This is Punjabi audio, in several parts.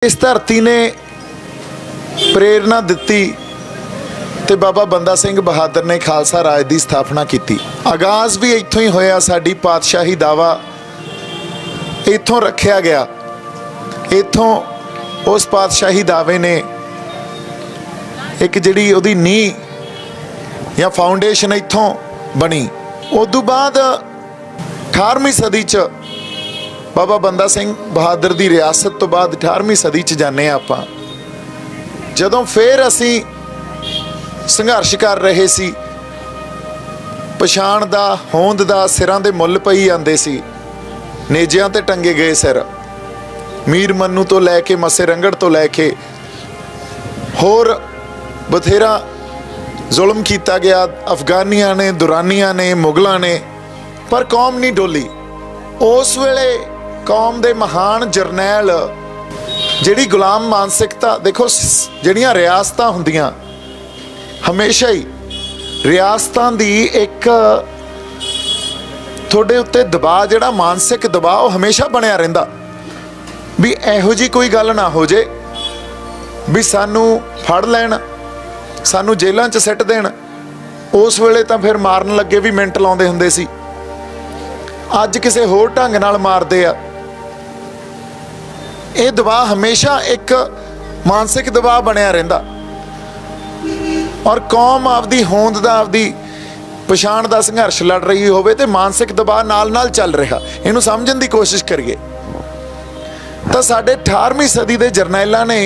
इस धरती ने प्रेरणा दिती ते बाबा बंदा सिंह बहादुर ने खालसा राज की स्थापना की। आगाज़ भी इत्थों ही होया। साडी पातशाही दावा इत्थों रखिया गया। इत्थों उस पातशाही दावे ने एक जिहड़ी उहदी नींह या फाउंडेशन इत्थों बनी। उदों बाद 18वीं सदी च बाबा बंदा सिंह बहादुर की रियासत तो बाद 18वीं सदी च जाने आपां, जदों फिर असी संघर्ष कर रहे सी, पछाण दा होंद दा सिरां दे मुੱਲ पई आंदे सी, नेजियां ते टंगे गए सिर, मीर मन्नू तो लैके मसे रंगड़ तो लैके होर बथेरा जुल्म किया गया। अफगानियां ने, दुरानियां ने, मुगलों ने, पर कौम नहीं डोली। उस वेले कौम दे महान जरनैल जिहड़ी गुलाम मानसिकता, देखो जिहड़ियां रियासतां हुंदियां हमेशा ही रियासतां दी एक थोड़े उत्ते दबाव, जिहड़ा मानसिक दबाव हमेशा बनिया रहिंदा भी इहो जी कोई गल ना हो जे भी सानू फड़ लैण, सानू जेलां च सिट देण। उस वेले तां फिर मारन लगे भी मिंट लाउंदे हुंदे सी, अज किसे होर ढंग नाल मारदे आ। ये दबाव हमेशा एक मानसिक दबाव बनिया रहिंदा और कौम आपदी होंद दा, आपदी पछाण दा संघर्ष लड़ रही होवे ते मानसिक दबाव नाल नाल चल रहा। इहनूं समझण दी कोशिश करिए तां साडे 18वीं सदी दे जरनैलां ने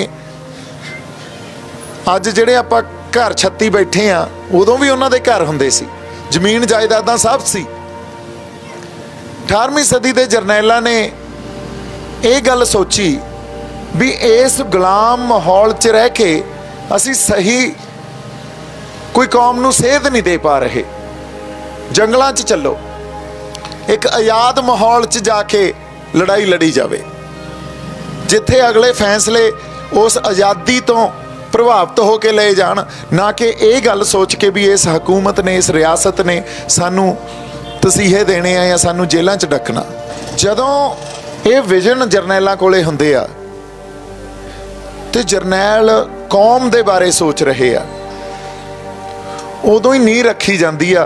अज जिहड़े आपां घर छत्ती बैठे आ, उदों भी उन्हां दे घर हुंदे सी, जमीन जायदादां सब सी। 18वीं सदी दे जरनैलां ने ये गल सोची भी इस गुलाम माहौल च रह के असी सही कोई कौम नूं सेध नहीं दे पा रहे। जंगलां च चलो, एक आज़ाद माहौल च जाके लड़ाई लड़ी जावे, जिथे अगले फैसले उस आज़ादी तो प्रभावित होकर ले जान, ना कि ये गल सोच के भी इस हुकूमत ने, इस रियासत ने सानू तसीहे देने आ या सानू जेलों च डकना। जदों ये विजन जरनैलों कोले हुंदे आ ते जरनैल कौम दे बारे सोच रहे आ, उदों ही नींह रखी जाती आ।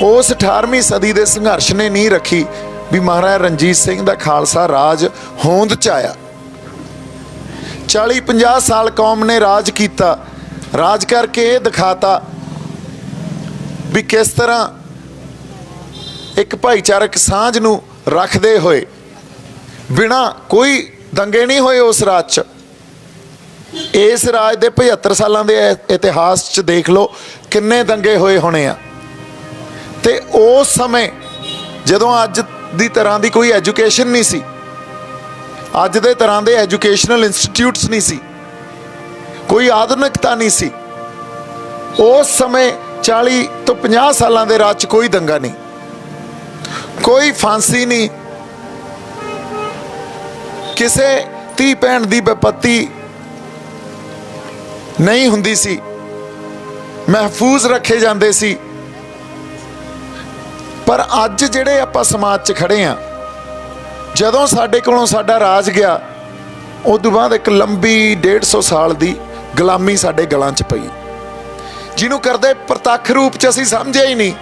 उस 18वीं सदी दे संघर्ष ने नींह रखी भी महाराजा रणजीत सिंह दा खालसा राज होंद च आया। 40-50 साल कौम ने राज किया, राज करके ये दिखाता भी किस तरह एक भाईचारक सांझ नूं रखते हुए बिना कोई दंगे नहीं होए उस राज च। इस राज के 75 सालों के इतिहास च देख लो किन्ने दंगे होए होने आ। ते उस समय जदों अज दी तरह की कोई एजुकेशन नहीं सी, अज दे तरह के एजुकेशनल इंस्टीट्यूट्स नहीं सी, कोई आधुनिकता नहीं सी। उस समय 40 तो 50 सालों के राज च कोई दंगा नहीं, कोई फांसी नहीं, किसे धी भैन की विपत्ति नहीं हुंदी सी, महफूज रखे जाते सी। पर अज जिहड़े आपां समाज च खड़े आ, जदों साडे कोलों साडा राज गया, उदों बाद एक लंबी 150 साल की गुलामी साडे गलां च पई, जिन्हों करदे प्रतੱਖ रूप च असीं समझिया ही नहीं।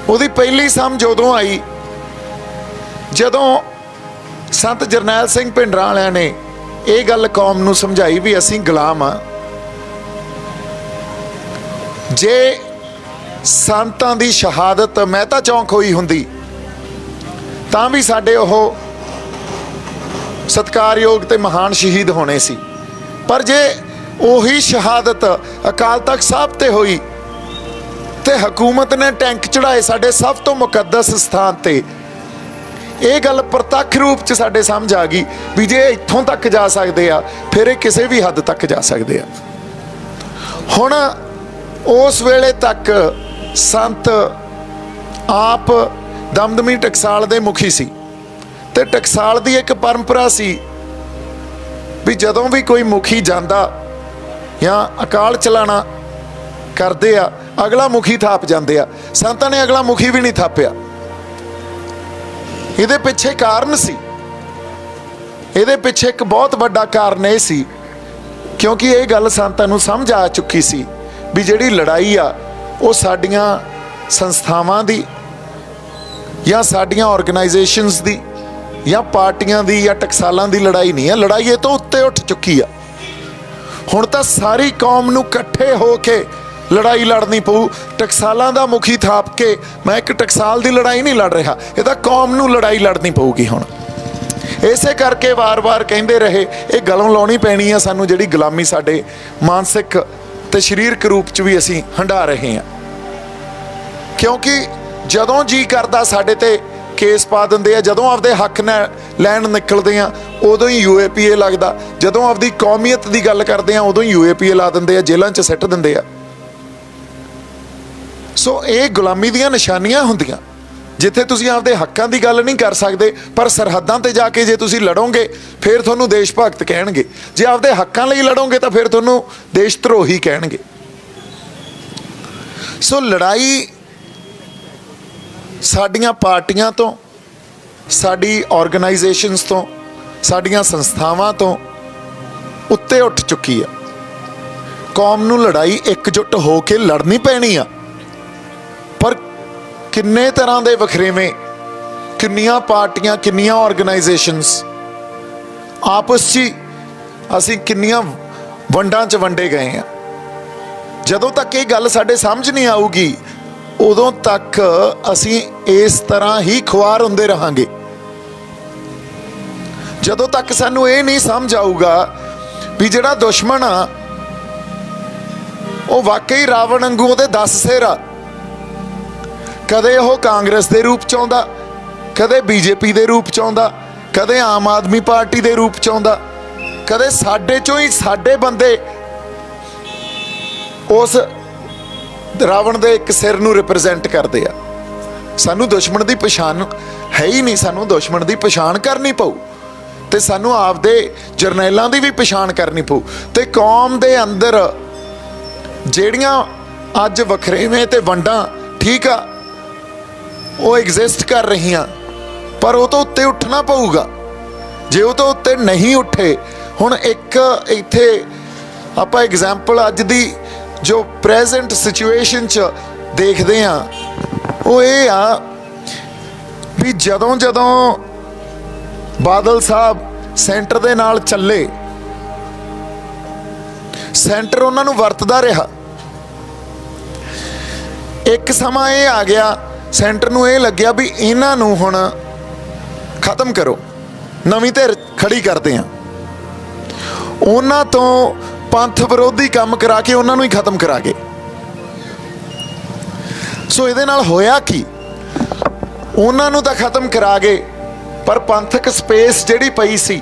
उहदी पहली समझ उदों आई जदों संत जरनैल सिंह भिंडरां वालियां ने ये गल कौम नूं समझाई भी असीं गुलाम आ। जे संतां दी शहादत महता चौंक होई हुंदी तां भी साडे ओह सत्कारयोग ते महान शहीद होने सी, पर जे उही शहादत अकाल तख्त साहब ते हुई ते हुकूमत ने टैंक चढ़ाए साडे सब तो मुकद्दस स्थान ते, ये गल प्रतੱਖ रूप च साडे समझ आ गई भी जे इत्थों तक जा सकते आ, फिर ये किसी भी हद तक जा सकते आ। हुण उस वेले तक संत आप दमदमी टकसाल दे मुखी सी ते टकसाल दी एक परंपरा सी भी जदों भी कोई मुखी जांदा या अकाल चलाना करदे आ, अगला मुखी थाप जांदे आ। संतां ने अगला मुखी भी नहीं थापिया। ਇਹਦੇ ਪਿੱਛੇ ਕਾਰਨ ਸੀ ਇਹਦੇ ਪਿੱਛੇ ਇੱਕ ਬਹੁਤ ਵੱਡਾ ਕਾਰਨ ਇਹ ਸੀ, ਕਿਉਂਕਿ ਇਹ ਗੱਲ ਸੰਤਾਂ ਨੂੰ ਸਮਝ ਆ ਚੁੱਕੀ ਸੀ ਵੀ ਜਿਹੜੀ ਲੜਾਈ ਆ ਉਹ ਸਾਡੀਆਂ ਸੰਸਥਾਵਾਂ ਦੀ ਜਾਂ ਸਾਡੀਆਂ ਆਰਗੇਨਾਈਜੇਸ਼ਨਸ ਦੀ ਜਾਂ ਪਾਰਟੀਆਂ ਦੀ ਜਾਂ ਟਕਸਾਲਾਂ ਦੀ ਲੜਾਈ ਨਹੀਂ ਹੈ। ਲੜਾਈ ਇਹ ਤੋਂ ਉੱਤੇ ਉੱਠ ਚੁੱਕੀ ਆ। ਹੁਣ ਤਾਂ ਸਾਰੀ ਕੌਮ ਨੂੰ ਇਕੱਠੇ ਹੋ ਕੇ ਲੜਾਈ ਲੜਨੀ ਪਊ। ਟਕਸਾਲਾਂ ਦਾ ਮੁਖੀ ਥਾਪ ਕੇ ਮੈਂ ਇੱਕ ਟਕਸਾਲ ਦੀ ਲੜਾਈ ਨਹੀਂ ਲੜ ਰਿਹਾ, ਇਹ ਤਾਂ ਕੌਮ ਨੂੰ ਲੜਾਈ ਲੜਨੀ ਪਊਗੀ। ਹੁਣ ਇਸੇ ਕਰਕੇ ਵਾਰ-ਵਾਰ ਕਹਿੰਦੇ ਰਹੇ ਇਹ ਗਲੋਂ ਲਾਉਣੀ ਪੈਣੀ ਆ ਸਾਨੂੰ, ਜਿਹੜੀ ਗੁਲਾਮੀ ਸਾਡੇ ਮਾਨਸਿਕ ਤੇ ਸਰੀਰਕ ਰੂਪ 'ਚ ਵੀ ਅਸੀਂ ਹੰਢਾ ਰਹੇ ਹਾਂ। ਕਿਉਂਕਿ ਜਦੋਂ ਜੀ ਕਰਦਾ ਸਾਡੇ ਤੇ ਕੇਸ ਪਾ ਦਿੰਦੇ ਆ, ਜਦੋਂ ਆਪਦੇ ਹੱਕ ਲੈਣ ਨਿਕਲਦੇ ਆ ਉਦੋਂ ਹੀ UAPA ਲੱਗਦਾ, ਜਦੋਂ ਆਪਦੀ ਕੌਮੀਅਤ ਦੀ ਗੱਲ ਕਰਦੇ ਆ ਉਦੋਂ ਹੀ UAPA ਲਾ ਦਿੰਦੇ ਆ, ਜੇਲ੍ਹਾਂ 'ਚ ਸਿੱਟ ਦਿੰਦੇ ਆ। ਸੋ ਇਹ ਗੁਲਾਮੀ ਦੀਆਂ ਨਿਸ਼ਾਨੀਆਂ ਹੁੰਦੀਆਂ। ਜਿੱਥੇ ਤੁਸੀਂ ਆਪਦੇ ਹੱਕਾਂ ਦੀ ਗੱਲ ਨਹੀਂ ਕਰ ਸਕਦੇ, ਪਰ ਸਰਹੱਦਾਂ ਤੇ ਜਾ ਕੇ ਜੇ ਤੁਸੀਂ ਲੜੋਗੇ ਫਿਰ ਤੁਹਾਨੂੰ ਦੇਸ਼ ਭਗਤ ਕਹਿਣਗੇ, ਜੇ ਆਪਦੇ ਹੱਕਾਂ ਲਈ ਲੜੋਗੇ ਤਾਂ ਫਿਰ ਤੁਹਾਨੂੰ ਦੇਸ਼ ਧਰੋਹੀ ਕਹਿਣਗੇ। ਸੋ ਲੜਾਈ ਸਾਡੀਆਂ ਪਾਰਟੀਆਂ ਤੋਂ, ਸਾਡੀ ਆਰਗੇਨਾਈਜੇਸ਼ਨਸ ਤੋਂ, ਸਾਡੀਆਂ ਸੰਸਥਾਵਾਂ ਤੋਂ ਉੱਤੇ ਉੱਠ ਚੁੱਕੀ ਆ। ਕੌਮ ਨੂੰ ਲੜਾਈ ਇਕਜੁੱਟ ਹੋ ਕੇ ਲੜਨੀ ਪੈਣੀ ਆ। ਪਰ ਕਿੰਨੇ ਤਰ੍ਹਾਂ ਦੇ ਵਖਰੇਵੇਂ, ਕਿੰਨੀਆਂ ਪਾਰਟੀਆਂ, ਕਿੰਨੀਆਂ ਆਰਗੇਨਾਈਜੇਸ਼ਨਸ ਆਪਸ 'ਚ ਅਸੀਂ ਕਿੰਨੀਆਂ ਵੰਡਾਂ 'ਚ ਵੰਡੇ ਗਏ ਆ। ਜਦੋਂ ਤੱਕ ਇਹ ਗੱਲ ਸਾਡੇ ਸਮਝ ਨਹੀਂ ਆਊਗੀ ਉਦੋਂ ਤੱਕ ਅਸੀਂ ਇਸ ਤਰ੍ਹਾਂ ਹੀ ਖੁਆਰ ਹੁੰਦੇ ਰਹਾਂਗੇ। ਜਦੋਂ ਤੱਕ ਸਾਨੂੰ ਇਹ ਨਹੀਂ ਸਮਝ ਆਊਗਾ ਵੀ ਜਿਹੜਾ ਦੁਸ਼ਮਣ ਆ ਉਹ ਵਾਕਈ ਰਾਵਣ ਵਾਂਗੂ ਉਹਦੇ 10 ਸਿਰ ਆ। ਕਦੇ ਉਹ ਕਾਂਗਰਸ ਦੇ ਰੂਪ 'ਚ ਆਉਂਦਾ, ਕਦੇ BJP ਦੇ ਰੂਪ 'ਚ ਆਉਂਦਾ, ਕਦੇ ਆਮ ਆਦਮੀ ਪਾਰਟੀ ਦੇ ਰੂਪ 'ਚ ਆਉਂਦਾ, ਕਦੇ ਸਾਡੇ 'ਚੋਂ ਹੀ ਸਾਡੇ ਬੰਦੇ ਉਸ ਰਾਵਣ ਦੇ ਇੱਕ ਸਿਰ ਨੂੰ ਰਿਪਰੈਜ਼ੈਂਟ ਕਰਦੇ ਆ। ਸਾਨੂੰ ਦੁਸ਼ਮਣ ਦੀ ਪਛਾਣ ਹੈ ਹੀ ਨਹੀਂ, ਸਾਨੂੰ ਦੁਸ਼ਮਣ ਦੀ ਪਛਾਣ ਕਰਨੀ ਪਊ ਤੇ ਸਾਨੂੰ ਆਪਦੇ ਜਰਨੈਲਾਂ ਦੀ ਵੀ ਪਛਾਣ ਕਰਨੀ ਪਊ। ਤੇ ਕੌਮ ਦੇ ਅੰਦਰ ਜਿਹੜੀਆਂ ਅੱਜ ਵਖਰੇਵੇਂ ਤੇ ਵੰਡਾਂ ਠੀਕ ਆ ਉਹ ਐਗਜ਼ਿਸਟ ਕਰ ਰਹੀਆਂ, ਪਰ ਉਹ ਤੋਂ ਉੱਤੇ ਉੱਠਣਾ ਪਊਗਾ। ਜੇ ਉਹ ਤੋਂ ਉੱਤੇ ਨਹੀਂ ਉੱਠੇ, ਹੁਣ ਇੱਕ ਇੱਥੇ ਆਪਾਂ ਐਗਜ਼ਾਮਪਲ ਅੱਜ ਦੀ ਜੋ ਪ੍ਰੈਜ਼ੈਂਟ ਸਿਚੁਏਸ਼ਨ 'ਚ ਦੇਖਦੇ ਹਾਂ ਉਹ ਇਹ ਆ ਵੀ ਜਦੋਂ ਬਾਦਲ ਸਾਹਿਬ ਸੈਂਟਰ ਦੇ ਨਾਲ ਚੱਲੇ, ਸੈਂਟਰ ਉਹਨਾਂ ਨੂੰ ਵਰਤਦਾ ਰਿਹਾ। ਇੱਕ ਸਮਾਂ ਇਹ ਆ ਗਿਆ ਸੈਂਟਰ ਨੂੰ ਇਹ ਲੱਗਿਆ ਵੀ ਇਹਨਾਂ ਨੂੰ ਹੁਣ ਖਤਮ ਕਰੋ, ਨਵੀਂ ਧਿਰ ਖੜੀ ਕਰਦੇ ਆ। ਉਹਨਾਂ ਤੋਂ ਪੰਥ ਵਿਰੋਧੀ ਕੰਮ ਕਰਾ ਕੇ ਉਹਨਾਂ ਨੂੰ ਹੀ ਖਤਮ ਕਰਾ ਗਏ। ਸੋ ਇਹਦੇ ਨਾਲ ਹੋਇਆ ਕੀ, ਉਹਨਾਂ ਨੂੰ ਤਾਂ ਖਤਮ ਕਰਾ ਗਏ, ਪਰ ਪੰਥਕ ਸਪੇਸ ਜਿਹੜੀ ਪਈ ਸੀ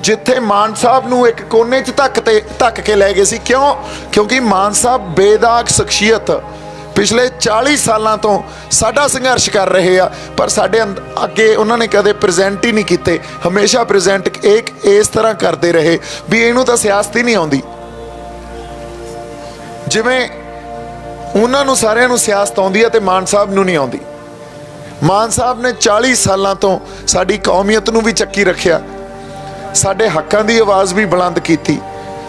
ਜਿੱਥੇ ਮਾਨ ਸਾਹਿਬ ਨੂੰ ਇੱਕ ਕੋਨੇ 'ਚ ਧੱਕ ਕੇ ਲੈ ਗਏ ਸੀ। ਕਿਉਂਕਿ ਮਾਨ ਸਾਹਿਬ ਬੇਦਾਗ ਸ਼ਖਸੀਅਤ ਪਿਛਲੇ 40 ਸਾਲਾਂ ਤੋਂ ਸਾਡਾ ਸੰਘਰਸ਼ ਕਰ ਰਹੇ ਆ, ਪਰ ਸਾਡੇ ਅੱਗੇ ਉਹਨਾਂ ਨੇ ਕਦੇ ਪ੍ਰੈਜ਼ੈਂਟ ਹੀ ਨਹੀਂ ਕੀਤੇ। ਹਮੇਸ਼ਾ ਪ੍ਰੈਜ਼ੈਂਟ ਇਸ ਤਰ੍ਹਾਂ ਕਰਦੇ ਰਹੇ ਵੀ ਇਹਨੂੰ ਤਾਂ ਸਿਆਸਤ ਹੀ ਨਹੀਂ ਆਉਂਦੀ। ਜਿਵੇਂ ਉਹਨਾਂ ਨੂੰ ਸਾਰਿਆਂ ਨੂੰ ਸਿਆਸਤ ਆਉਂਦੀ ਹੈ ਤੇ ਮਾਨ ਸਾਹਿਬ ਨੂੰ ਨਹੀਂ ਆਉਂਦੀ। ਮਾਨ ਸਾਹਿਬ ਨੇ 40 ਸਾਲਾਂ ਤੋਂ ਸਾਡੀ ਕੌਮੀਅਤ ਨੂੰ ਵੀ ਚੱਕੀ ਰੱਖਿਆ, ਸਾਡੇ ਹੱਕਾਂ ਦੀ ਆਵਾਜ਼ ਵੀ ਬੁਲੰਦ ਕੀਤੀ,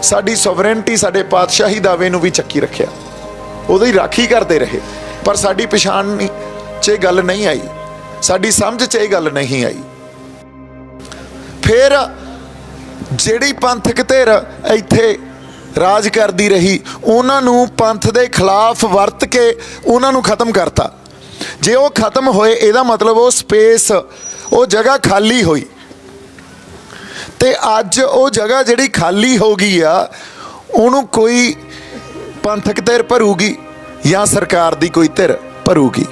ਸਾਡੀ ਸੋਵਰੇਨਟੀ, ਸਾਡੇ ਪਾਤਸ਼ਾਹੀ ਦਾਅਵੇ ਨੂੰ ਵੀ ਚੱਕੀ ਰੱਖਿਆ, ਉਹਦੀ ਰਾਖੀ ਕਰਦੇ ਰਹੇ। ਪਰ ਸਾਡੀ ਪਛਾਣ 'ਚ ਇਹ ਗੱਲ ਨਹੀਂ ਆਈ, ਸਾਡੀ ਸਮਝ 'ਚ ਇਹ ਗੱਲ ਨਹੀਂ ਆਈ। ਫਿਰ ਜਿਹੜੀ ਪੰਥਕ ਧਿਰ ਇੱਥੇ ਰਾਜ ਕਰਦੀ ਰਹੀ, ਉਹਨਾਂ ਨੂੰ ਪੰਥ ਦੇ ਖਿਲਾਫ ਵਰਤ ਕੇ ਉਹਨਾਂ ਨੂੰ ਖਤਮ ਕਰਤਾ। ਜੇ ਉਹ ਖਤਮ ਹੋਏ ਇਹਦਾ ਮਤਲਬ ਉਹ ਸਪੇਸ, ਉਹ ਜਗ੍ਹਾ ਖਾਲੀ ਹੋਈ। ਤੇ ਅੱਜ ਉਹ ਜਗ੍ਹਾ ਜਿਹੜੀ ਖਾਲੀ ਹੋ ਗਈ ਆ ਉਹਨੂੰ ਕੋਈ ਪੰਥਕ ਧਿਰ ਭਰੂਗੀ ਜਾਂ ਸਰਕਾਰ ਦੀ ਕੋਈ ਧਿਰ ਭਰੂਗੀ।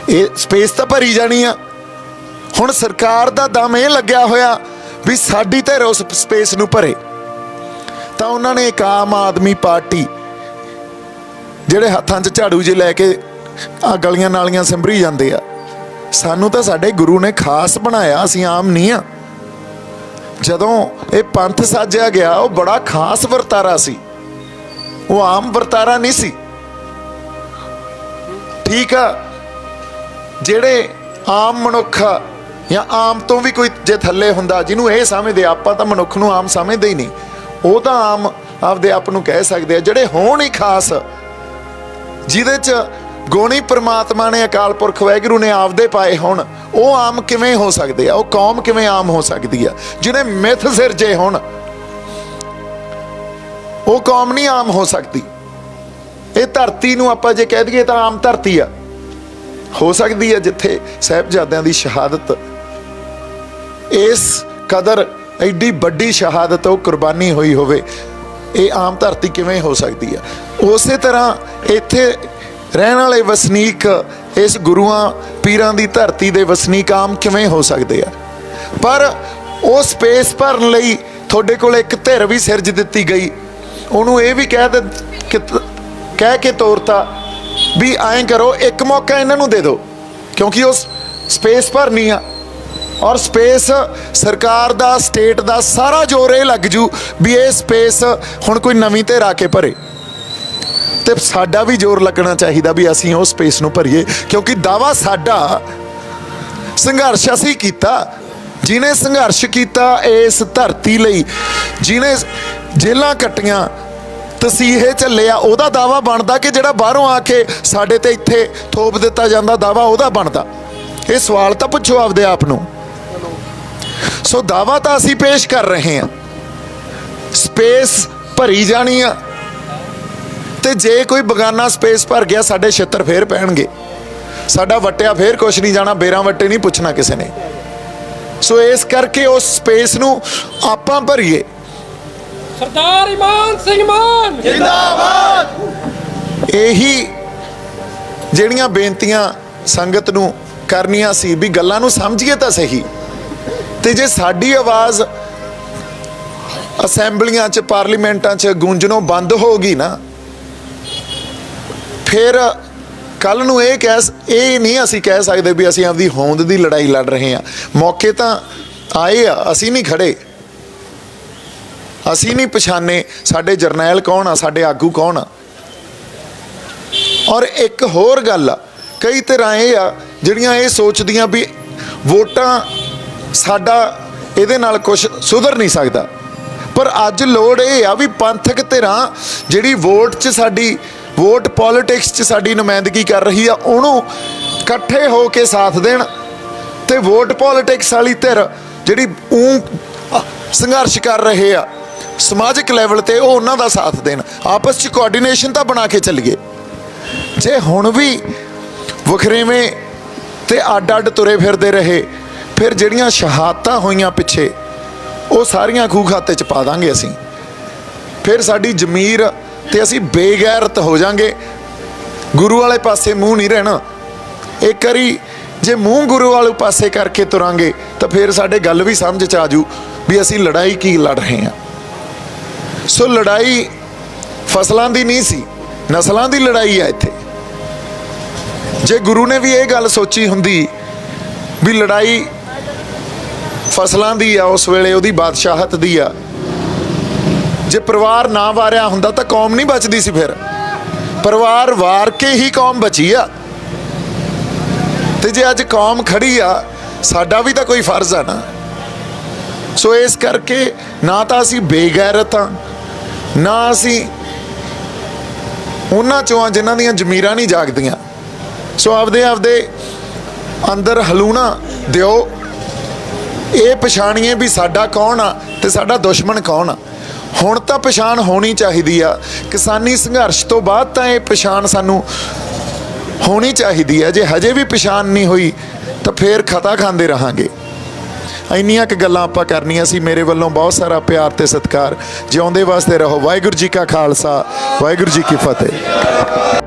ਇਹ ਸਪੇਸ ਤਾਂ ਭਰੀ ਜਾਣੀ ਆ। ਹੁਣ ਸਰਕਾਰ ਦਾ ਦਮ ਇਹ ਲੱਗਿਆ ਹੋਇਆ ਵੀ ਸਾਡੀ ਧਿਰ ਉਸ ਸਪੇਸ ਨੂੰ ਭਰੇ, ਤਾਂ ਉਹਨਾਂ ਨੇ ਇੱਕ ਆਮ ਆਦਮੀ ਪਾਰਟੀ ਜਿਹੜੇ ਹੱਥਾਂ 'ਚ ਝਾੜੂ ਜੇ ਲੈ ਕੇ ਆ ਗਲੀਆਂ ਨਾਲੀਆਂ ਸਿੰਭਰੀ ਜਾਂਦੇ ਆ। ਸਾਨੂੰ ਤਾਂ ਸਾਡੇ ਗੁਰੂ ਨੇ ਖਾਸ ਬਣਾਇਆ, ਅਸੀਂ ਆਮ ਨਹੀਂ ਆ। ਜਦੋਂ ਇਹ ਪੰਥ ਸਾਜਿਆ ਗਿਆ ਉਹ ਬੜਾ ਖਾਸ ਵਰਤਾਰਾ ਸੀ, ਉਹ ਆਮ ਵਰਤਾਰਾ ਨਹੀਂ ਸੀ। ਠੀਕ ਆ, ਜਿਹੜੇ ਆਮ ਮਨੁੱਖ ਜਾਂ ਆਮ ਤੋਂ ਵੀ ਕੋਈ ਜੇ ਥੱਲੇ ਹੁੰਦਾ ਜਿਹਨੂੰ ਇਹ ਸਮਝਦੇ, ਆਪਾਂ ਤਾਂ ਮਨੁੱਖ ਨੂੰ ਆਮ ਸਮਝਦੇ ਹੀ ਨਹੀਂ, ਉਹ ਤਾਂ ਆਮ ਆਪਦੇ ਆਪ ਨੂੰ ਕਹਿ ਸਕਦੇ ਆ। ਜਿਹੜੇ ਹੋਣ ਹੀ ਖਾਸ, ਜਿਹਦੇ 'ਚ ਗੁਣੀ ਪ੍ਰਮਾਤਮਾ ਨੇ, ਅਕਾਲ ਪੁਰਖ ਵਾਹਿਗੁਰੂ ਨੇ ਆਪਦੇ ਪਾਏ ਹੋਣ, ਉਹ ਆਮ ਕਿਵੇਂ ਹੋ ਸਕਦੇ ਆ? ਉਹ ਕੌਮ ਕਿਵੇਂ ਆਮ ਹੋ ਸਕਦੀ ਆ? ਜਿਹਨੇ ਮਿੱਥ ਸਿਰਜੇ ਹੋਣ, ਉਹ ਕੌਮ ਨਹੀਂ ਆਮ ਹੋ ਸਕਦੀ। ਇਹ ਧਰਤੀ ਨੂੰ ਆਪਾਂ ਜੇ ਕਹਿ ਦਈਏ ਤਾਂ ਆਮ ਧਰਤੀ ਆ, ਹੋ ਸਕਦੀ ਆ ਜਿੱਥੇ ਸਾਹਿਬਜ਼ਾਦਿਆਂ ਦੀ ਸ਼ਹਾਦਤ, ਇਸ ਕਦਰ ਐਡੀ ਵੱਡੀ ਸ਼ਹਾਦਤ, ਉਹ ਕੁਰਬਾਨੀ ਹੋਈ ਹੋਵੇ, ਇਹ ਆਮ ਧਰਤੀ ਕਿਵੇਂ ਹੋ ਸਕਦੀ ਆ? ਉਸੇ ਤਰ੍ਹਾਂ ਇੱਥੇ ਰਹਿਣ ਵਾਲੇ ਵਸਨੀਕ, ਇਸ ਗੁਰੂਆਂ ਪੀਰਾਂ ਦੀ ਧਰਤੀ ਦੇ ਵਸਨੀਕ ਆਮ ਕਿਵੇਂ ਹੋ ਸਕਦੇ ਆ? ਪਰ ਉਹ ਸਪੇਸ ਭਰਨ ਲਈ ਤੁਹਾਡੇ ਕੋਲ ਇੱਕ ਧਿਰ ਵੀ ਸਿਰਜ ਦਿੱਤੀ ਗਈ, ਉਹਨੂੰ ਇਹ ਵੀ ਕਹਿ ਕੇ ਤੋਰਤਾ ਵੀ ਐਂ ਕਰੋ, ਇੱਕ ਮੌਕਾ ਇਹਨਾਂ ਨੂੰ ਦੇ ਦਿਓ, ਕਿਉਂਕਿ ਉਹ ਸਪੇਸ ਭਰਨੀ ਆ। ਔਰ ਸਪੇਸ ਸਰਕਾਰ ਦਾ, ਸਟੇਟ ਦਾ ਸਾਰਾ ਜ਼ੋਰ ਇਹ ਲੱਗ ਜੂ ਵੀ ਇਹ ਸਪੇਸ ਹੁਣ ਕੋਈ ਨਵੀਂ ਧਿਰ ਆ ਕੇ ਭਰੇ, ਤੇ ਸਾਡਾ ਵੀ ਜ਼ੋਰ ਲੱਗਣਾ ਚਾਹੀਦਾ ਵੀ ਅਸੀਂ ਉਹ ਸਪੇਸ ਨੂੰ ਭਰੀਏ, ਕਿਉਂਕਿ ਦਾਵਾ ਸਾਡਾ, ਸੰਘਰਸ਼ ਅਸੀਂ ਕੀਤਾ। ਜਿਹਨੇ ਸੰਘਰਸ਼ ਕੀਤਾ ਇਸ ਧਰਤੀ ਲਈ, ਜਿਹਨੇ ਜੇਲਾਂ ਕੱਟੀਆਂ, ਤਸੀਹੇ ਝੱਲਿਆ, ਉਹਦਾ ਦਾਵਾ ਬਣਦਾ ਕਿ ਜਿਹੜਾ ਬਾਹਰੋਂ ਆ ਕੇ ਸਾਡੇ ਤੇ ਇੱਥੇ ਥੋਪ ਦਿੱਤਾ ਜਾਂਦਾ ਦਾਵਾ ਉਹਦਾ ਬਣਦਾ? ਇਹ ਸਵਾਲ ਤਾਂ ਪੁੱਛੋ ਆਪਦੇ ਆਪ ਨੂੰ। ਸੋ ਦਾਵਾ ਤਾਂ ਅਸੀਂ ਪੇਸ਼ ਕਰ ਰਹੇ ਹਾਂ, ਸਪੇਸ ਭਰੀ ਜਾਣੀ ਆ, ਤੇ ਜੇ ਕੋਈ ਬਗਾਨਾ ਸਪੇਸ ਭਰ ਗਿਆ, ਸਾਡੇ ਛਿੱਤਰ ਫੇਰ ਪੈਣਗੇ, ਸਾਡਾ ਵਟਿਆ ਫੇਰ ਕੁਛ ਨਹੀਂ ਜਾਣਾ, ਬੇਰਾਂ ਵੱਟੇ ਨਹੀਂ ਪੁੱਛਣਾ ਕਿਸੇ ਨੇ। ਸੋ ਇਸ ਕਰਕੇ ਉਸ ਸਪੇਸ ਨੂੰ ਆਪਾਂ ਭਰੀਏ। ਸਰਦਾਰ ਇਮਾਨ ਸਿੰਘ ਮਾਨ ਜਿੰਦਾਬਾਦ। ਇਹੀ ਜਿਹੜੀਆਂ ਬੇਨਤੀਆਂ ਸੰਗਤ ਨੂੰ ਕਰਨੀਆਂ ਸੀ ਵੀ ਗੱਲਾਂ ਨੂੰ ਸਮਝੀਏ ਤਾਂ ਸਹੀ, ਤੇ ਜੇ ਸਾਡੀ ਆਵਾਜ਼ ਅਸੈਂਬਲੀਆਂ 'ਚ, ਪਾਰਲੀਮੈਂਟਾਂ 'ਚ ਗੂੰਜਣੋਂ ਬੰਦ ਹੋ ਗਈ ਨਾ, ਫਿਰ ਕੱਲ ਨੂੰ ਇਹ ਨਹੀਂ ਅਸੀਂ ਕਹਿ ਸਕਦੇ ਵੀ ਅਸੀਂ ਆਪਦੀ ਹੋਂਦ ਦੀ ਲੜਾਈ ਲੜ ਰਹੇ ਹਾਂ। ਮੌਕੇ ਤਾਂ ਆਏ ਆ, ਅਸੀਂ ਨਹੀਂ ਖੜੇ, ਅਸੀਂ ਨਹੀਂ ਪਛਾਣੇ ਸਾਡੇ ਜਰਨੈਲ ਕੌਣ ਆ, ਸਾਡੇ ਆਗੂ ਕੌਣ ਆ। ਔਰ ਇੱਕ ਹੋਰ ਗੱਲ ਆ, ਕਈ ਤਰ੍ਹਾਂ ਇਹ ਆ ਜਿਹੜੀਆਂ ਇਹ ਸੋਚਦੀਆਂ ਵੀ ਵੋਟਾਂ ਸਾਡਾ ਇਹਦੇ ਨਾਲ ਕੁਝ ਸੁਧਰ ਨਹੀਂ ਸਕਦਾ, ਪਰ ਅੱਜ ਲੋੜ ਇਹ ਆ ਵੀ ਪੰਥਕ ਧਿਰਾਂ ਜਿਹੜੀ ਵੋਟ 'ਚ ਸਾਡੀ, ਵੋਟ ਪੋਲੀਟਿਕਸ 'ਚ ਸਾਡੀ ਨੁਮਾਇੰਦਗੀ ਕਰ ਰਹੀ ਆ, ਉਹਨੂੰ ਇਕੱਠੇ ਹੋ ਕੇ ਸਾਥ ਦੇਣ, ਤੇ ਵੋਟ ਪੋਲੀਟਿਕਸ ਵਾਲੀ ਧਿਰ ਜਿਹੜੀ ਸੰਘਰਸ਼ ਕਰ ਰਹੇ ਆ ਸਮਾਜਿਕ ਲੈਵਲ ਤੇ, ਉਹ ਉਹਨਾਂ ਦਾ ਸਾਥ ਦੇਣ। ਆਪਸ 'ਚ ਕੋਆਰਡੀਨੇਸ਼ਨ ਤਾਂ ਬਣਾ ਕੇ ਚੱਲੀਏ। ਜੇ ਹੁਣ ਵੀ ਵਖਰੇਵੇਂ ਤੇ ਅੱਡ ਤੁਰੇ ਫਿਰਦੇ ਰਹੇ, ਫਿਰ ਜਿਹੜੀਆਂ ਸ਼ਹਾਦਤਾਂ ਹੋਈਆਂ ਪਿੱਛੇ, ਉਹ ਸਾਰੀਆਂ ਖੂਹ ਖਾਤੇ 'ਚ ਪਾ ਦਾਂਗੇ ਅਸੀਂ। ਫਿਰ ਸਾਡੀ ਜ਼ਮੀਰ ਤੇ ਅਸੀਂ ਬੇਗੈਰਤ ਹੋ ਜਾਾਂਗੇ, ਗੁਰੂ ਵਾਲੇ ਪਾਸੇ ਮੂੰਹ ਨਹੀਂ ਰਹਿਣਾ। ਇੱਕ ਵਾਰੀ ਜੇ ਮੂੰਹ ਗੁਰੂ ਵਾਲੇ ਪਾਸੇ ਕਰਕੇ ਤੁਰਾਂਗੇ ਤਾਂ ਫਿਰ ਸਾਡੇ ਗੱਲ ਵੀ ਸਮਝ 'ਚ ਆ ਜੂ ਵੀ ਅਸੀਂ ਲੜਾਈ ਕੀ ਲੜ ਰਹੇ ਹਾਂ। ਸੋ ਲੜਾਈ ਫਸਲਾਂ ਦੀ ਨਹੀਂ ਸੀ, ਨਸਲਾਂ ਦੀ ਲੜਾਈ ਆ ਇੱਥੇ। ਜੇ ਗੁਰੂ ਨੇ ਵੀ ਇਹ ਗੱਲ ਸੋਚੀ ਹੁੰਦੀ ਵੀ ਲੜਾਈ ਫਸਲਾਂ ਦੀ ਆ, ਉਸ ਵੇਲੇ ਉਹਦੀ ਬਾਦਸ਼ਾਹਤ ਦੀ ਆ, ਜੇ ਪਰਿਵਾਰ ਨਾ ਵਾਰਿਆ ਹੁੰਦਾ ਤਾਂ ਕੌਮ ਨਹੀਂ ਬਚਦੀ ਸੀ। ਫਿਰ ਪਰਿਵਾਰ ਵਾਰ ਕੇ ਹੀ ਕੌਮ ਬਚੀ ਆ, ਤੇ ਜੇ ਅੱਜ ਕੌਮ ਖੜੀ ਆ, ਸਾਡਾ ਵੀ ਤਾਂ ਕੋਈ ਫਰਜ਼ ਆ ਨਾ। ਸੋ ਇਸ ਕਰਕੇ ਨਾ ਤਾਂ ਅਸੀਂ ਬੇਗੈਰਤ ਹਾਂ, ਨਾ ਅਸੀਂ ਉਹਨਾਂ ਚੋਂ ਆ ਜਿਨ੍ਹਾਂ ਦੀਆਂ ਜ਼ਮੀਰਾਂ ਨਹੀਂ ਜਾਗਦੀਆਂ। ਸੋ ਆਪਦੇ ਅੰਦਰ ਹਲੂਣਾ ਦਿਓ, ਇਹ ਪਛਾਣੀਏ ਵੀ ਸਾਡਾ ਕੌਣ ਆ ਤੇ ਸਾਡਾ ਦੁਸ਼ਮਣ ਕੌਣ ਆ। ਹੁਣ ਤਾਂ ਪਛਾਣ ਹੋਣੀ ਚਾਹੀਦੀ ਆ, ਕਿਸਾਨੀ ਸੰਘਰਸ਼ ਤੋਂ ਬਾਅਦ ਤਾਂ ਇਹ ਪਛਾਣ ਸਾਨੂੰ ਹੋਣੀ ਚਾਹੀਦੀ ਆ। ਜੇ ਹਜੇ ਵੀ ਪਛਾਣ ਨਹੀਂ ਹੋਈ ਤਾਂ ਫੇਰ ਖਤਾ ਖਾਂਦੇ ਰਹਾਂਗੇ। ਇੰਨੀਆਂ ਕੁ ਗੱਲਾਂ ਆਪਾਂ ਕਰਨੀਆਂ ਸੀ। ਮੇਰੇ ਵੱਲੋਂ ਬਹੁਤ ਸਾਰਾ ਪਿਆਰ ਤੇ ਸਤਿਕਾਰ। ਜਿਉਂਦੇ ਵਾਸਤੇ ਰਹੋ। ਵਾਹਿਗੁਰੂ ਜੀ ਕਾ ਖਾਲਸਾ, ਵਾਹਿਗੁਰੂ ਜੀ ਕੀ ਫਤਿਹ।